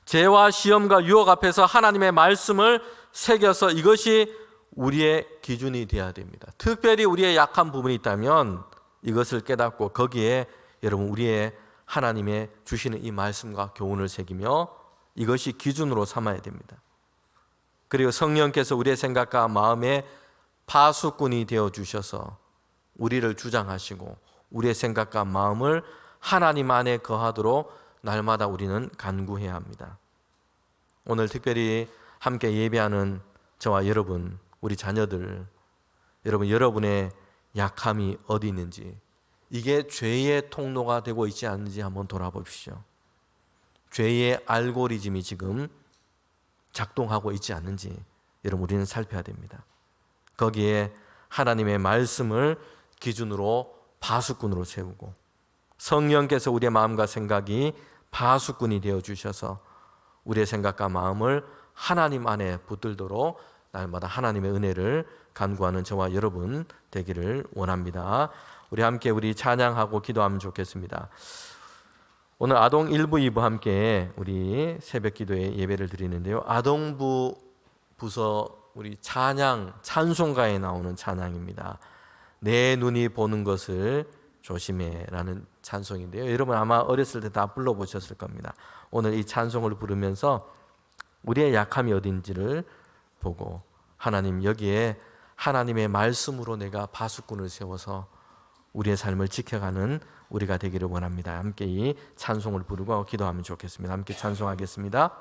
죄와 시험과 유혹 앞에서 하나님의 말씀을 새겨서 이것이 우리의 기준이 되어야 됩니다. 특별히 우리의 약한 부분이 있다면 이것을 깨닫고 거기에 여러분 우리의 하나님의 주시는 이 말씀과 교훈을 새기며 이것이 기준으로 삼아야 됩니다. 그리고 성령께서 우리의 생각과 마음에 파수꾼이 되어 주셔서 우리를 주장하시고 우리의 생각과 마음을 하나님 안에 거하도록 날마다 우리는 간구해야 합니다. 오늘 특별히 함께 예배하는 저와 여러분, 우리 자녀들, 여러분의 약함이 어디 있는지, 이게 죄의 통로가 되고 있지 않는지 한번 돌아보십시오. 죄의 알고리즘이 지금 작동하고 있지 않는지 여러분 우리는 살펴야 됩니다. 거기에 하나님의 말씀을 기준으로 파수꾼으로 세우고 성령께서 우리의 마음과 생각이 파수꾼이 되어 주셔서 우리의 생각과 마음을 하나님 안에 붙들도록 날마다 하나님의 은혜를 간구하는 저와 여러분 되기를 원합니다. 우리 함께 우리 찬양하고 기도하면 좋겠습니다. 오늘 아동 1부 2부 함께 우리 새벽 기도에 예배를 드리는데요, 아동부 부서 우리 찬송가에 나오는 찬양입니다. 내 눈이 보는 것을 조심해 라는 찬송인데요, 여러분 아마 어렸을 때 다 불러보셨을 겁니다. 오늘 이 찬송을 부르면서 우리의 약함이 어딘지를 보고 하나님, 여기에 하나님의 말씀으로 내가 파수꾼을 세워서 우리의 삶을 지켜가는 우리가 되기를 원합니다. 함께 이 찬송을 부르고 기도하면 좋겠습니다. 함께 찬송하겠습니다.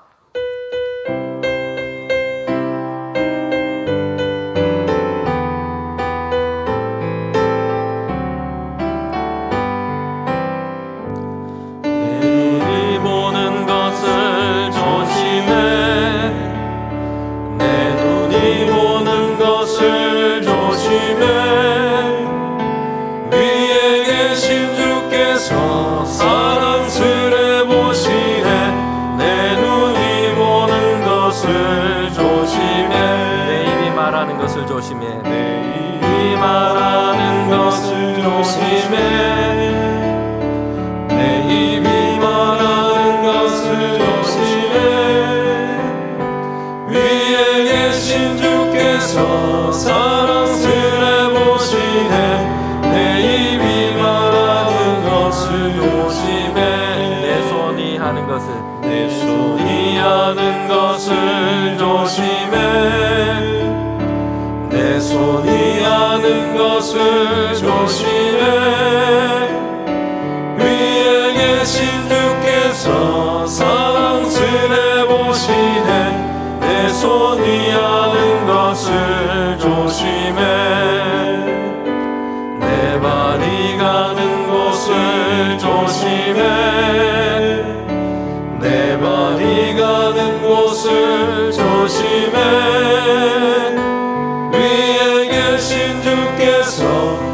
조심해. 내 입이 말하는 것을 조심해. 내 입이 말하는 것을 조심해. 위에 계신 주께서 사랑스레 보시네. 내 입이 말하는 것을 조심해. 내 손이 하는 것을, 내 손이 하는 것을 조심해. 내 손이 하는 것을 조심해. 위에 계신 주께서 사랑스레 보시네. 내 손이 하는 것을 조심해. 내 발이 가는 곳을 조심해. 내 발이 가는 곳을 조심해.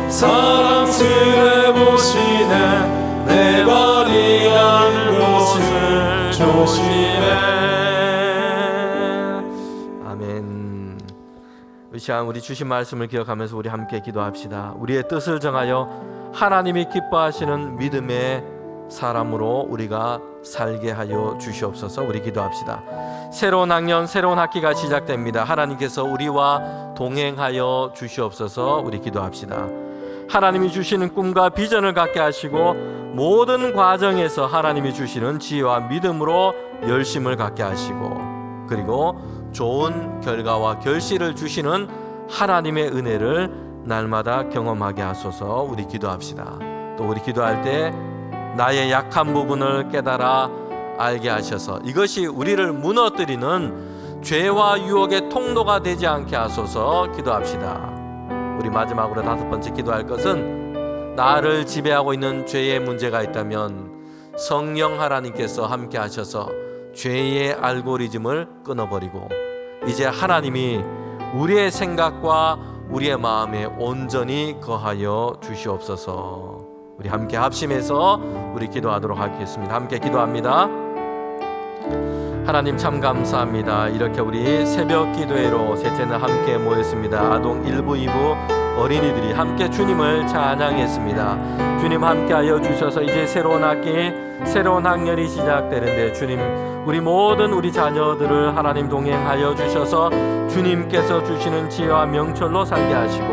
사랑스레 보시네. 내 발이 가는 곳을 조심해. 아멘. 이 시간 우리 주신 말씀을 기억하면서 우리 함께 기도합시다. 우리의 뜻을 정하여 하나님이 기뻐하시는 믿음의 사람으로 우리가 살게 하여 주시옵소서. 우리 기도합시다. 새로운 학년, 새로운 학기가 시작됩니다. 하나님께서 우리와 동행하여 주시옵소서. 우리 기도합시다. 하나님이 주시는 꿈과 비전을 갖게 하시고 모든 과정에서 하나님이 주시는 지혜와 믿음으로 열심을 갖게 하시고 그리고 좋은 결과와 결실을 주시는 하나님의 은혜를 날마다 경험하게 하소서. 우리 기도합시다. 또 우리 기도할 때 나의 약한 부분을 깨달아 알게 하셔서 이것이 우리를 무너뜨리는 죄와 유혹의 통로가 되지 않게 하소서. 기도합시다. 우리 마지막으로 5번째 기도할 것은 나를 지배하고 있는 죄의 문제가 있다면 성령 하나님께서 함께 하셔서 죄의 알고리즘을 끊어버리고 이제 하나님이 우리의 생각과 우리의 마음에 온전히 거하여 주시옵소서. 우리 함께 합심해서 우리 기도하도록 하겠습니다. 함께 기도합니다. 하나님 참 감사합니다. 이렇게 우리 새벽 기도회로 셋째는 함께 모였습니다. 아동 1부 2부 어린이들이 함께 주님을 찬양했습니다. 주님 함께하여 주셔서 이제 새로운 학기 새로운 학년이 시작되는데 주님 우리 모든 우리 자녀들을 하나님 동행하여 주셔서 주님께서 주시는 지혜와 명철로 살게 하시고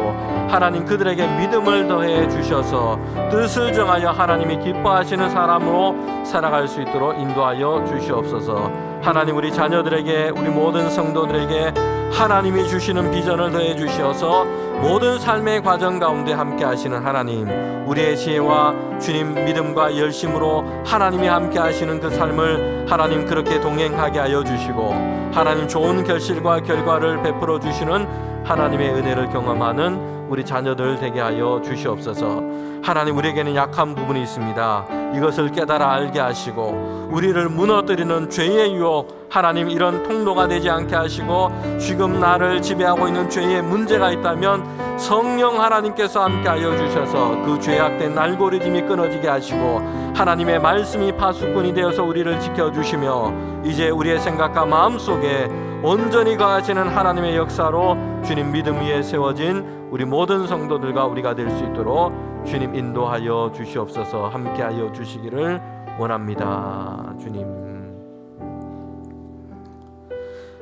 하나님 그들에게 믿음을 더해 주셔서 뜻을 정하여 하나님이 기뻐하시는 사람으로 살아갈 수 있도록 인도하여 주시옵소서. 하나님 우리 자녀들에게 우리 모든 성도들에게 하나님이 주시는 비전을 더해 주셔서 모든 삶의 과정 가운데 함께 하시는 하나님 우리의 지혜와 주님 믿음과 열심으로 하나님이 함께 하시는 그 삶을 하나님 그렇게 동행하게 하여 주시고 하나님 좋은 결실과 결과를 베풀어 주시는 하나님의 은혜를 경험하는 우리 자녀들 되게 하여 주시옵소서. 하나님 우리에게는 약한 부분이 있습니다. 이것을 깨달아 알게 하시고 우리를 무너뜨리는 죄의 유혹 하나님 이런 통로가 되지 않게 하시고 지금 나를 지배하고 있는 죄의 문제가 있다면 성령 하나님께서 함께하여 주셔서 그 죄악된 알고리즘이 끊어지게 하시고 하나님의 말씀이 파수꾼이 되어서 우리를 지켜주시며 이제 우리의 생각과 마음속에 온전히 거하시는 하나님의 역사로 주님 믿음 위에 세워진 우리 모든 성도들과 우리가 될 수 있도록 주님 인도하여 주시옵소서. 함께하여 주시기를 원합니다. 주님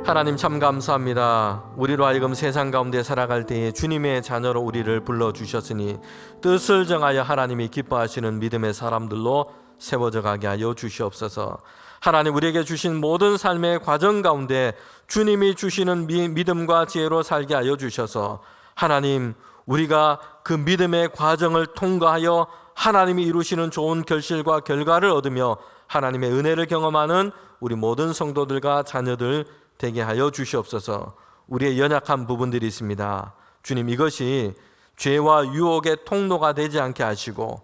하나님 참 감사합니다. 우리로 하여금 세상 가운데 살아갈 때에 주님의 자녀로 우리를 불러주셨으니 뜻을 정하여 하나님이 기뻐하시는 믿음의 사람들로 세워져 가게 하여 주시옵소서. 하나님 우리에게 주신 모든 삶의 과정 가운데 주님이 주시는 믿음과 지혜로 살게 하여 주셔서 하나님 우리가 그 믿음의 과정을 통과하여 하나님이 이루시는 좋은 결실과 결과를 얻으며 하나님의 은혜를 경험하는 우리 모든 성도들과 자녀들 되게 하여 주시옵소서. 우리의 연약한 부분들이 있습니다. 주님 이것이 죄와 유혹의 통로가 되지 않게 하시고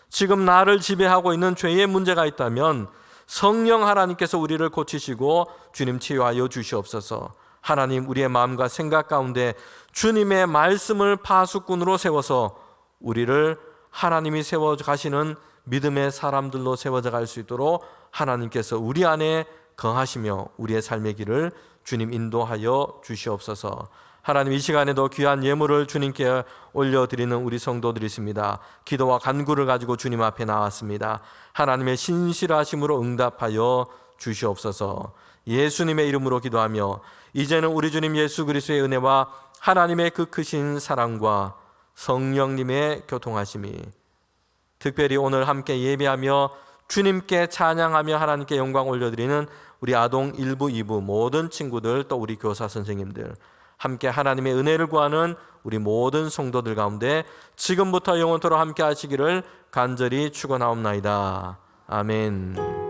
지금 나를 지배하고 있는 죄의 문제가 있다면 성령 하나님께서 우리를 고치시고 주님 치유하여 주시옵소서. 하나님 우리의 마음과 생각 가운데 주님의 말씀을 파수꾼으로 세워서 우리를 하나님이 세워 가시는 믿음의 사람들로 세워져 갈 수 있도록 하나님께서 우리 안에 거하시며 우리의 삶의 길을 주님 인도하여 주시옵소서. 하나님 이 시간에도 귀한 예물을 주님께 올려드리는 우리 성도들이 있습니다. 기도와 간구를 가지고 주님 앞에 나왔습니다. 하나님의 신실하심으로 응답하여 주시옵소서. 예수님의 이름으로 기도하며 이제는 우리 주님 예수 그리스도의 은혜와 하나님의 그 크신 사랑과 성령님의 교통하심이 특별히 오늘 함께 예배하며 주님께 찬양하며 하나님께 영광 올려드리는 우리 아동 1부 2부 모든 친구들 또 우리 교사 선생님들 함께 하나님의 은혜를 구하는 우리 모든 성도들 가운데 지금부터 영원토록 함께 하시기를 간절히 축원하옵나이다. 아멘.